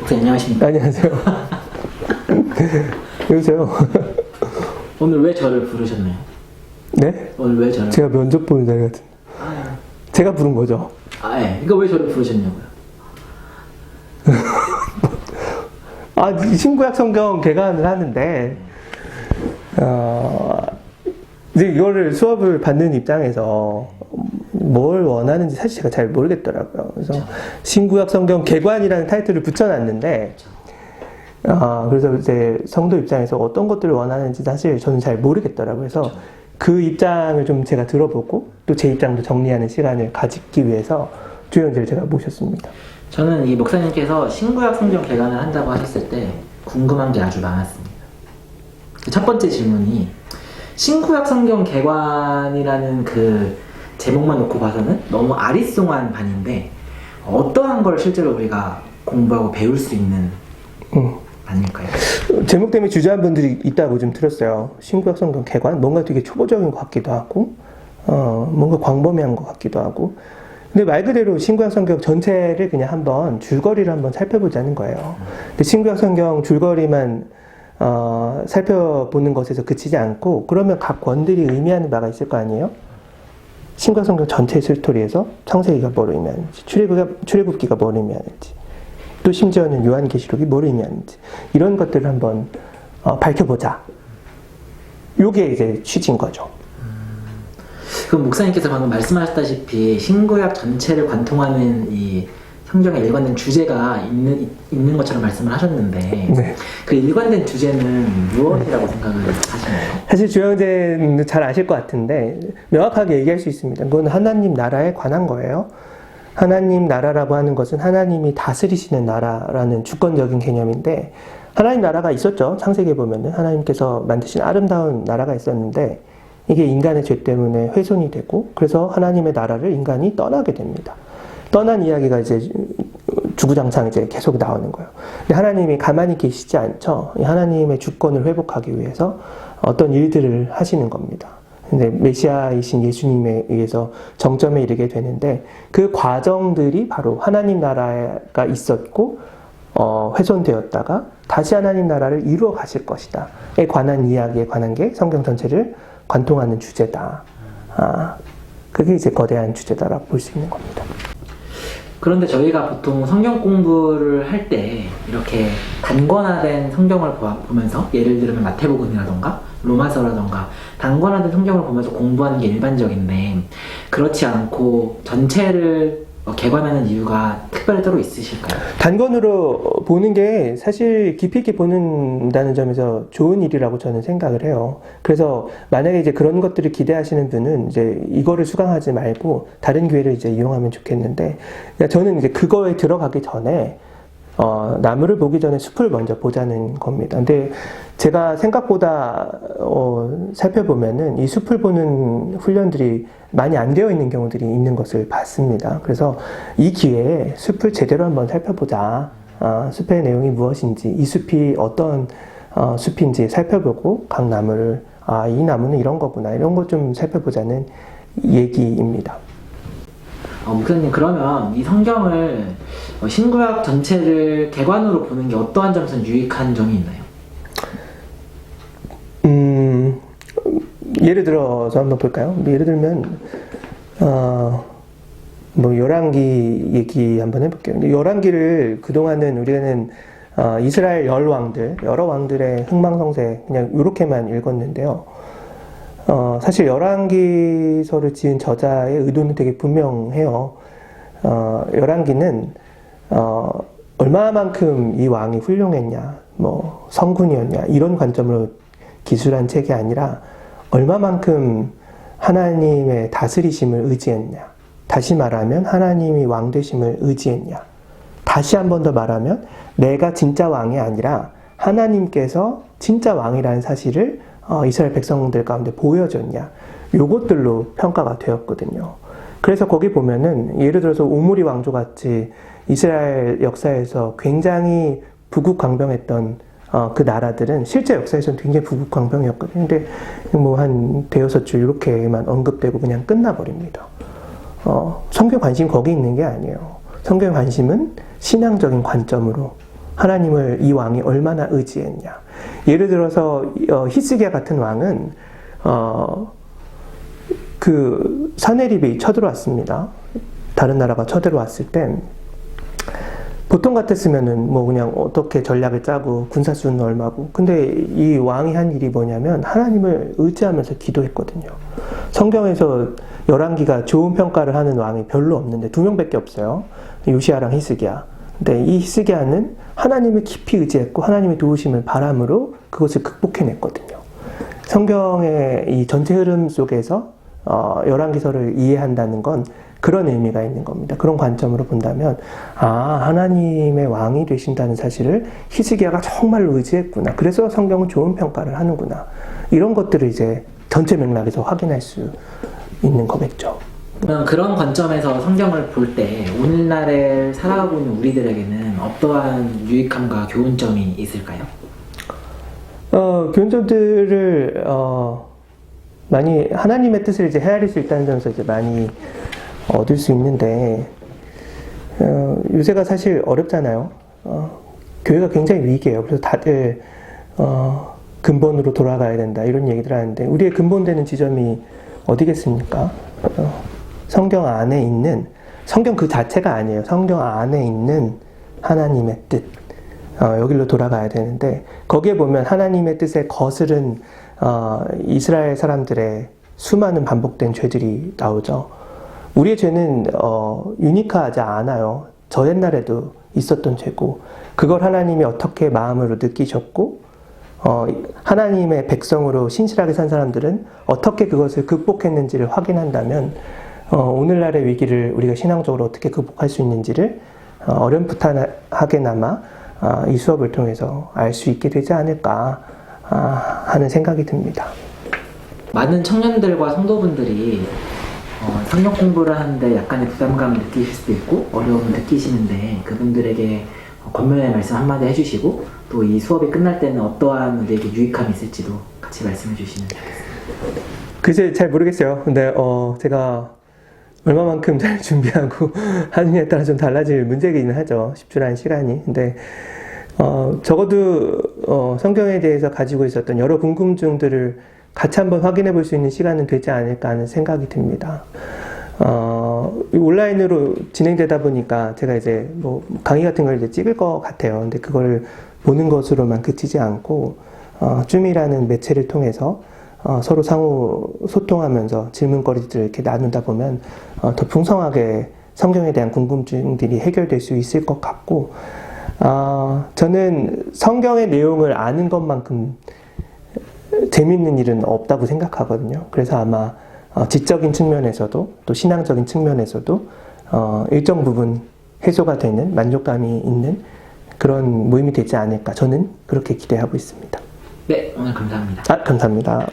목사님 안녕하십니까? 안녕하세요. 여보세요. 오늘 왜 저를 부르셨나요? 네? 오늘 왜 저를? 제가 면접 보는 자리 같은. 제가 부른 거죠. 예. 이거 왜 저를 부르셨냐고요? 이 신구약 성경 개관을 하는데, 이제 이거를 수업을 받는 입장에서 뭘 원하는지 사실 제가 잘 모르겠더라고요. 그래서 신구약 성경 개관이라는 타이틀을 붙여놨는데, 그래서 이제 성도 입장에서 어떤 것들을 원하는지 사실 저는 잘 모르겠더라고요. 그래서 그 입장을 좀 제가 들어보고 또 제 입장도 정리하는 시간을 가지기 위해서 주영재를 제가 모셨습니다. 저는 이 목사님께서 신구약 성경 개관을 한다고 하셨을 때 궁금한 게 아주 많았습니다. 첫 번째 질문이 신구약 성경 개관이라는 그 제목만 놓고 봐서는 너무 아리송한 반인데 어떠한 걸 실제로 우리가 공부하고 배울 수 있는 반일까요? 제목 때문에 주저한 분들이 있다고 좀 들었어요. 신구약 성경 개관? 뭔가 되게 초보적인 것 같기도 하고 뭔가 광범위한 것 같기도 하고 근데 말 그대로 신구약 성경 전체를 그냥 한번 줄거리를 한번 살펴보자는 거예요. 근데 신구약 성경 줄거리만 살펴보는 것에서 그치지 않고 그러면 각 권들이 의미하는 바가 있을 거 아니에요? 신구약 성경 전체 스토리에서 창세기가 뭘 의미하는지 출애굽기가 뭘 의미하는지 또 심지어는 요한계시록이 뭘 의미하는지 이런 것들을 한번 밝혀보자. 요게 이제 취지인 거죠. 그럼 목사님께서 방금 말씀하셨다시피 신구약 전체를 관통하는 이 성경에 일관된 주제가 있는 것처럼 말씀을 하셨는데 네. 그 일관된 주제는 무엇이라고 생각을 하시나요? 사실 주영재는 잘 아실 것 같은데 명확하게 얘기할 수 있습니다. 그건 하나님 나라에 관한 거예요. 하나님 나라라고 하는 것은 하나님이 다스리시는 나라라는 주권적인 개념인데 하나님 나라가 있었죠. 창세기에 보면은 하나님께서 만드신 아름다운 나라가 있었는데 이게 인간의 죄 때문에 훼손이 되고 그래서 하나님의 나라를 인간이 떠나게 됩니다. 떠난 이야기가 이제 주구장창 이제 계속 나오는 거예요. 근데 하나님이 가만히 계시지 않죠. 하나님의 주권을 회복하기 위해서 어떤 일들을 하시는 겁니다. 근데 메시아이신 예수님에 의해서 정점에 이르게 되는데 그 과정들이 바로 하나님 나라가 있었고 훼손되었다가 다시 하나님 나라를 이루어 가실 것이다에 관한 이야기에 관한 게 성경 전체를 관통하는 주제다. 그게 이제 거대한 주제다라고 볼 수 있는 겁니다. 그런데 저희가 보통 성경 공부를 할 때 이렇게 단권화된 성경을 보면서 예를 들면 마태복음이라던가 로마서라던가 단권화된 성경을 보면서 공부하는 게 일반적인데 그렇지 않고 전체를 개관하는 이유가 특별히 따로 있으실까요? 단권으로 보는 게 사실 깊이 있게 보는다는 점에서 좋은 일이라고 저는 생각을 해요. 그래서 만약에 이제 그런 것들을 기대하시는 분은 이제 이거를 수강하지 말고 다른 기회를 이제 이용하면 좋겠는데 저는 이제 그거에 들어가기 전에 나무를 보기 전에 숲을 먼저 보자는 겁니다. 근데 제가 생각보다 살펴보면은 이 숲을 보는 훈련들이 많이 안 되어 있는 경우들이 있는 것을 봤습니다. 그래서 이 기회에 숲을 제대로 한번 살펴보자. 숲의 내용이 무엇인지, 이 숲이 어떤 숲인지 살펴보고 각 나무를 이 나무는 이런 거구나 이런 거 좀 살펴보자는 얘기입니다. 목사님 그러면 이 성경을 신구약 전체를 개관으로 보는 게 어떠한 점에서 유익한 점이 있나요? 예를 들어서 한번 볼까요? 예를 들면 열왕기 얘기 한번 해볼게요. 근데 열왕기를 그동안은 우리는 이스라엘 여러 왕들의 흥망성쇠 그냥 이렇게만 읽었는데요. 사실 열왕기서를 지은 저자의 의도는 되게 분명해요. 열왕기는 얼마만큼 이 왕이 훌륭했냐, 성군이었냐 이런 관점으로 기술한 책이 아니라 얼마만큼 하나님의 다스리심을 의지했냐. 다시 말하면 하나님이 왕 되심을 의지했냐. 다시 한 번 더 말하면 내가 진짜 왕이 아니라 하나님께서 진짜 왕이라는 사실을 이스라엘 백성들 가운데 보여줬냐. 요것들로 평가가 되었거든요. 그래서 거기 보면은 예를 들어서 오므리 왕조같이 이스라엘 역사에서 굉장히 부국강병했던 그 나라들은 실제 역사에서는 굉장히 부국강병이었거든요. 근데 한 대여섯 줄 이렇게만 언급되고 그냥 끝나버립니다. 성경 관심 거기 있는 게 아니에요. 성경 관심은 신앙적인 관점으로 하나님을 이 왕이 얼마나 의지했냐. 예를 들어서 히스기야 같은 왕은 그 사네립이 쳐들어왔습니다. 다른 나라가 쳐들어왔을 때 보통 같았으면은 뭐 그냥 어떻게 전략을 짜고 군사수는 얼마고, 근데 이 왕이 한 일이 뭐냐면 하나님을 의지하면서 기도했거든요. 성경에서 열왕기가 좋은 평가를 하는 왕이 별로 없는데 2명밖에 없어요. 요시야랑 히스기야. 근데 이 히스기야는 하나님을 깊이 의지했고 하나님의 도우심을 바람으로 그것을 극복해냈거든요. 성경의 이 전체 흐름 속에서 열왕기서를 이해한다는 건 그런 의미가 있는 겁니다. 그런 관점으로 본다면 하나님의 왕이 되신다는 사실을 히스기야가 정말로 의지했구나. 그래서 성경은 좋은 평가를 하는구나. 이런 것들을 이제 전체 맥락에서 확인할 수 있는 거겠죠. 그런 관점에서 성경을 볼 때 오늘날에 살아가고 있는 우리들에게는 어떠한 유익함과 교훈점이 있을까요? 교훈점들을 많이 하나님의 뜻을 이제 헤아릴 수 있다는 점에서 이제 많이 얻을 수 있는데, 요새가 사실 어렵잖아요. 교회가 굉장히 위기예요. 그래서 다들 근본으로 돌아가야 된다 이런 얘기들 하는데, 우리의 근본되는 지점이 어디겠습니까? 성경 안에 있는, 성경 그 자체가 아니에요. 성경 안에 있는 하나님의 뜻, 여기로 돌아가야 되는데, 거기에 보면 하나님의 뜻에 거스른 이스라엘 사람들의 수많은 반복된 죄들이 나오죠. 우리의 죄는 유니크하지 않아요. 저 옛날에도 있었던 죄고, 그걸 하나님이 어떻게 마음으로 느끼셨고, 하나님의 백성으로 신실하게 산 사람들은 어떻게 그것을 극복했는지를 확인한다면, 오늘날의 위기를 우리가 신앙적으로 어떻게 극복할 수 있는지를 어렴풋하게나마 이 수업을 통해서 알 수 있게 되지 않을까 하는 생각이 듭니다. 많은 청년들과 성도분들이 성경 공부를 하는데 약간의 부담감을 느끼실 수도 있고 어려움을 느끼시는데, 그분들에게 권면의 말씀 한마디 해주시고 또 이 수업이 끝날 때는 어떠한 우리에게 유익함이 있을지도 같이 말씀해 주시면 좋겠습니다. 글쎄 잘 모르겠어요. 근데 제가 얼마만큼 잘 준비하고 하느냐에 따라 좀 달라질 문제이기는 하죠. 10주라는 시간이. 근데 적어도 성경에 대해서 가지고 있었던 여러 궁금증들을 같이 한번 확인해 볼 수 있는 시간은 되지 않을까 하는 생각이 듭니다. 온라인으로 진행되다 보니까 제가 이제 뭐 강의 같은 걸 이제 찍을 것 같아요. 근데 그걸 보는 것으로만 그치지 않고 줌이라는 매체를 통해서 서로 상호 소통하면서 질문거리들을 이렇게 나누다 보면 더 풍성하게 성경에 대한 궁금증들이 해결될 수 있을 것 같고, 저는 성경의 내용을 아는 것만큼 재밌는 일은 없다고 생각하거든요. 그래서 아마 지적인 측면에서도 또 신앙적인 측면에서도 일정 부분 해소가 되는, 만족감이 있는 그런 모임이 되지 않을까, 저는 그렇게 기대하고 있습니다. 네, 오늘 감사합니다. 감사합니다.